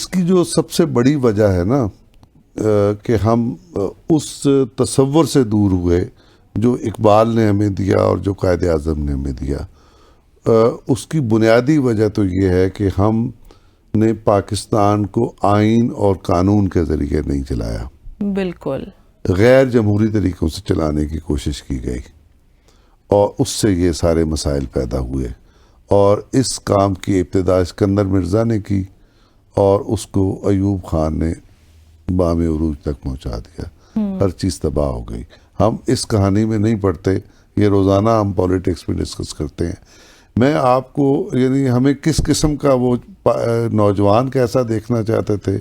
اس کی جو سب سے بڑی وجہ ہے نا کہ ہم اس تصور سے دور ہوئے جو اقبال نے ہمیں دیا اور جو قائد اعظم نے ہمیں دیا. اس کی بنیادی وجہ تو یہ ہے کہ ہم نے پاکستان کو آئین اور قانون کے ذریعے نہیں چلایا. بالکل غیر جمہوری طریقوں سے چلانے کی کوشش کی گئی اور اس سے یہ سارے مسائل پیدا ہوئے. اور اس کام کی ابتدا اسکندر مرزا نے کی اور اس کو ایوب خان نے بام عروج تک پہنچا دیا. ہر چیز تباہ ہو گئی. ہم اس کہانی میں نہیں پڑھتے، یہ روزانہ ہم پولیٹکس میں ڈسکس کرتے ہیں. میں آپ کو یعنی ہمیں کس قسم کا وہ نوجوان کیسا دیکھنا چاہتے تھے،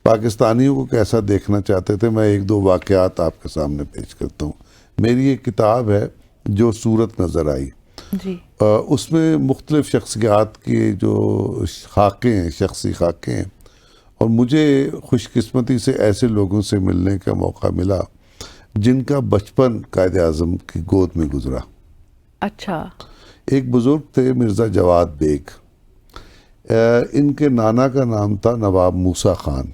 پاکستانیوں کو کیسا دیکھنا چاہتے تھے، میں ایک دو واقعات آپ کے سامنے پیش کرتا ہوں. میری ایک کتاب ہے جو صورت نظر آئی. جی. اس میں مختلف شخصیات کے جو خاکے ہیں، شخصی خاکے ہیں، اور مجھے خوش قسمتی سے ایسے لوگوں سے ملنے کا موقع ملا جن کا بچپن قائد اعظم کی گود میں گزرا. اچھا. ایک بزرگ تھے مرزا جواد بیگ. ان کے نانا کا نام تھا نواب موسیٰ خان.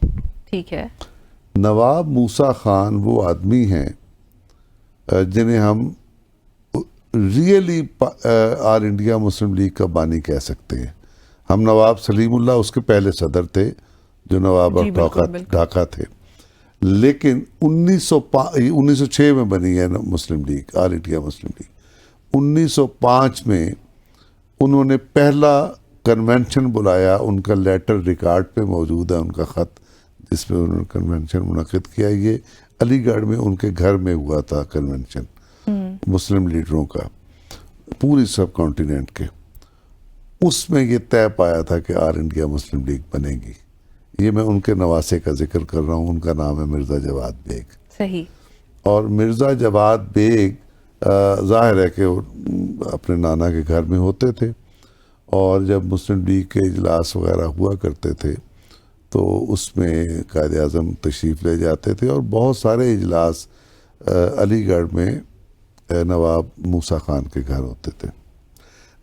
ٹھیک ہے. نواب موسیٰ خان وہ آدمی ہیں جنہیں ہم ریئلی آل انڈیا مسلم لیگ کا بانی کہہ سکتے ہیں. ہم نواب سلیم اللہ اس کے پہلے صدر تھے جو نواب ڈھاکہ تھے، لیکن 1906 میں بنی ہے مسلم لیگ، آل انڈیا مسلم لیگ. 1905 میں انہوں نے پہلا کنونشن بلایا. ان کا لیٹر ریکارڈ پہ موجود ہے، ان کا خط جس میں انہوں نے کنونشن منعقد کیا. یہ علی گڑھ میں ان کے گھر میں ہوا تھا کنونشن مسلم لیڈروں کا پوری سب کانٹیننٹ کے. اس میں یہ طے پایا تھا کہ آل انڈیا مسلم لیگ بنے گی. یہ میں ان کے نواسے کا ذکر کر رہا ہوں، ان کا نام ہے مرزا جواد بیگ. صحیح. اور مرزا جواد بیگ ظاہر ہے کہ اپنے نانا کے گھر میں ہوتے تھے، اور جب مسلم لیگ کے اجلاس وغیرہ ہوا کرتے تھے تو اس میں قائد اعظم تشریف لے جاتے تھے، اور بہت سارے اجلاس علی گڑھ میں نواب موسیٰ خان کے گھر ہوتے تھے.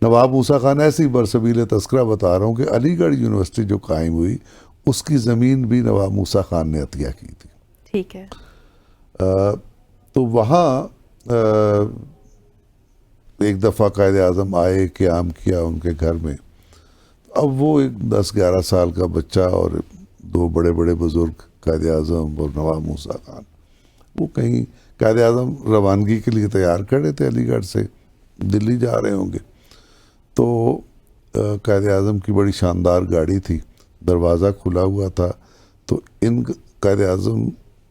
نواب موسیٰ خان ایسی برسبیل تذکرہ بتا رہا ہوں کہ علی گڑھ یونیورسٹی جو قائم ہوئی اس کی زمین بھی نواب موسیٰ خان نے عطیہ کی تھی. ٹھیک ہے. تو وہاں ایک دفعہ قائد اعظم آئے، قیام کیا ان کے گھر میں. اب وہ ایک 10-11 سال کا بچہ اور دو بڑے بڑے بزرگ قائد اعظم اور نواب موسیٰ خان، وہ کہیں قائد اعظم روانگی کے لیے تیار کھڑے تھے، علی گڑھ سے دلی جا رہے ہوں گے. تو قائد اعظم کی بڑی شاندار گاڑی تھی، دروازہ کھلا ہوا تھا. تو ان قائد اعظم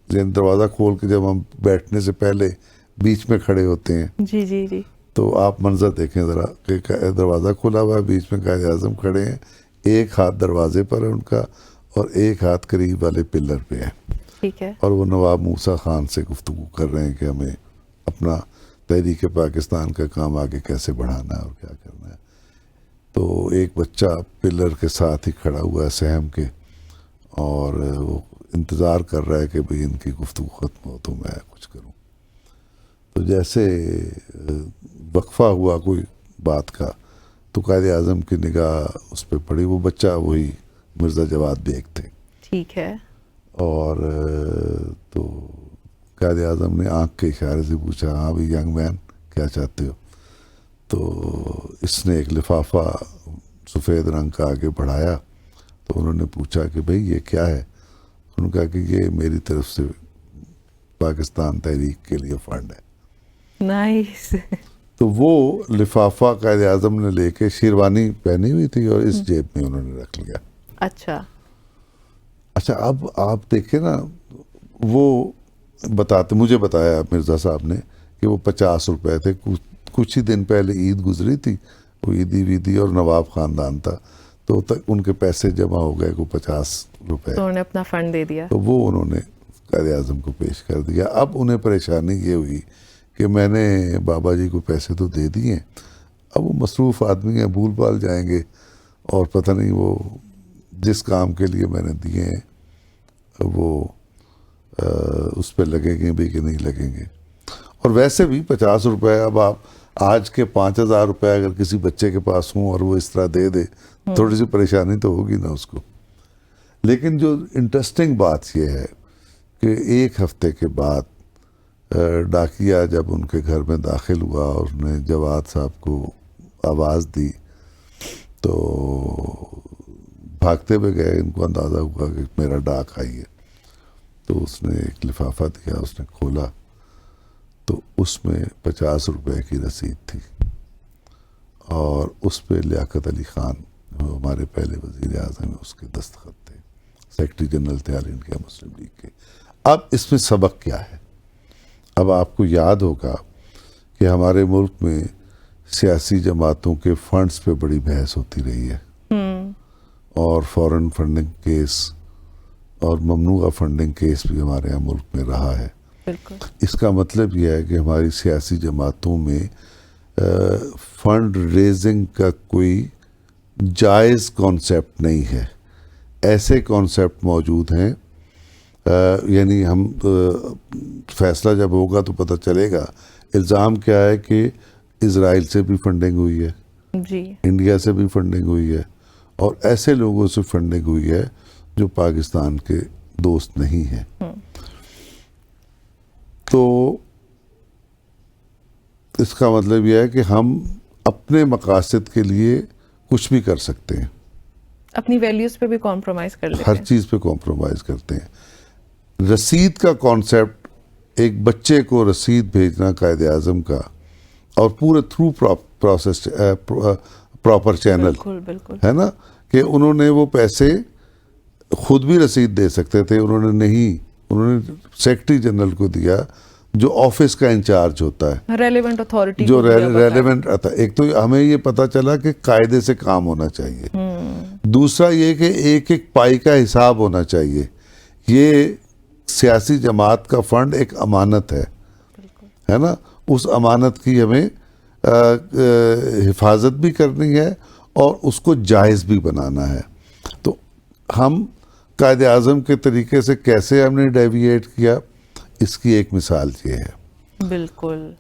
دروازہ کھول کے جب ہم بیٹھنے سے پہلے بیچ میں کھڑے ہوتے ہیں، جی جی جی، تو آپ منظر دیکھیں ذرا کہ دروازہ کھلا ہوا ہے، بیچ میں قائد اعظم کھڑے ہیں، ایک ہاتھ دروازے پر ہے ان کا اور ایک ہاتھ قریب والے پلر پہ ہے. ٹھیک ہے. اور وہ نواب موسیٰ خان سے گفتگو کر رہے ہیں کہ ہمیں اپنا تحریک پاکستان کا کام آگے کیسے بڑھانا ہے اور کیا کرنا ہے. تو ایک بچہ پلر کے ساتھ ہی کھڑا ہوا ہے سہم کے، اور وہ انتظار کر رہا ہے کہ بھئی ان کی گفتگو ختم ہو تو میں کچھ کروں. تو جیسے وقفہ ہوا کوئی بات کا تو قائد اعظم کی نگاہ اس پہ پڑی. وہ بچہ وہی مرزا جواد بیگ تھے. ٹھیک ہے. اور تو قائد اعظم نے آنکھ کے اشارے سے پوچھا، ہاں بھئی ینگ مین کیا چاہتے ہو؟ تو اس نے ایک لفافہ سفید رنگ کا آگے بڑھایا. تو انہوں نے پوچھا کہ بھئی یہ کیا ہے؟ انہوں نے کہا کہ یہ میری طرف سے پاکستان تحریک کے لیے فنڈ ہے. نائس. تو وہ لفافہ قائد اعظم نے لے کے، شیروانی پہنی ہوئی تھی اور اس جیب میں انہوں نے رکھ لیا. اچھا. اچھا اب آپ دیکھیں نا، وہ مجھے بتایا مرزا صاحب نے کہ وہ 50 روپے تھے. کچھ ہی دن پہلے عید گزری تھی، وہ عیدی ویدی اور نواب خاندان تھا، تو ان کے پیسے جمع ہو گئے کو 50 روپے. تو انہوں نے اپنا فنڈ دے دیا. تو وہ انہوں نے قائد اعظم کو پیش کر دیا. اب انہیں پریشانی یہ ہوئی کہ میں نے بابا جی کو پیسے تو دے دیے، اب وہ مصروف آدمی ہیں، بھول بھال جائیں گے، اور پتہ نہیں وہ جس کام کے لیے میں نے دیے ہیں وہ اس پہ لگیں گے بھی کہ نہیں لگیں گے. اور ویسے بھی 50 روپے، اب آپ آج کے 5000 روپے اگر کسی بچے کے پاس ہوں اور وہ اس طرح دے دے، تھوڑی سی پریشانی تو ہوگی نا اس کو. لیکن جو انٹرسٹنگ بات یہ ہے کہ ایک ہفتے کے بعد ڈاکیا جب ان کے گھر میں داخل ہوا اور اس نے جواد صاحب کو آواز دی تو بھاگتے ہوئے گئے. ان کو اندازہ ہوا کہ میرا ڈاک آئی ہے. تو اس نے ایک لفافہ دیا, اس نے کھولا تو اس میں 50 روپے کی رسید تھی اور اس پہ لیاقت علی خان جو ہمارے پہلے وزیر اعظم ہیں اس کے دستخط تھے, سیکرٹری جنرل تھے آل انڈیا مسلم لیگ کے. اب اس میں سبق کیا ہے؟ اب آپ کو یاد ہوگا کہ ہمارے ملک میں سیاسی جماعتوں کے فنڈز پہ بڑی بحث ہوتی رہی ہے, اور فورن فنڈنگ کیس اور ممنوعہ فنڈنگ کیس بھی ہمارے یہاں ملک میں رہا ہے. بالکل. اس کا مطلب یہ ہے کہ ہماری سیاسی جماعتوں میں فنڈ ریزنگ کا کوئی جائز کانسیپٹ نہیں ہے. ایسے کانسیپٹ موجود ہیں, یعنی ہم فیصلہ جب ہوگا تو پتہ چلے گا. الزام کیا ہے کہ اسرائیل سے بھی فنڈنگ ہوئی ہے, جی, انڈیا سے بھی فنڈنگ ہوئی ہے, اور ایسے لوگوں سے فنڈنگ ہوئی ہے جو پاکستان کے دوست نہیں ہیں. تو اس کا مطلب یہ ہے کہ ہم اپنے مقاصد کے لیے کچھ بھی کر سکتے ہیں, اپنی ویلیوز پہ بھی کمپرومائز کر لیتے ہر ہیں. چیز پہ کمپرومائز کرتے ہیں. رسید کا کانسیپٹ, ایک بچے کو رسید بھیجنا قائد اعظم کا, اور پورے تھرو پروسیس پراپر چینل بالکل بالکل. ہے نا, کہ انہوں نے وہ پیسے خود بھی رسید دے سکتے تھے, انہوں نے نہیں, انہوں نے سیکرٹری جنرل کو دیا جو آفس کا انچارج ہوتا ہے, ریلیونٹ اتھارٹی جو ریلیونٹ آتا ہے. ایک تو ہمیں یہ پتہ چلا کہ قاعدے سے کام ہونا چاہیے, دوسرا یہ کہ ایک ایک پائی کا حساب ہونا چاہیے. یہ سیاسی جماعت کا فنڈ ایک امانت ہے, ہے نا, اس امانت کی ہمیں حفاظت بھی کرنی ہے اور اس کو جائز بھی بنانا ہے. تو ہم قائد اعظم کے طریقے سے کیسے ہم نے ڈیویٹ کیا, اس کی ایک مثال یہ ہے. بالکل.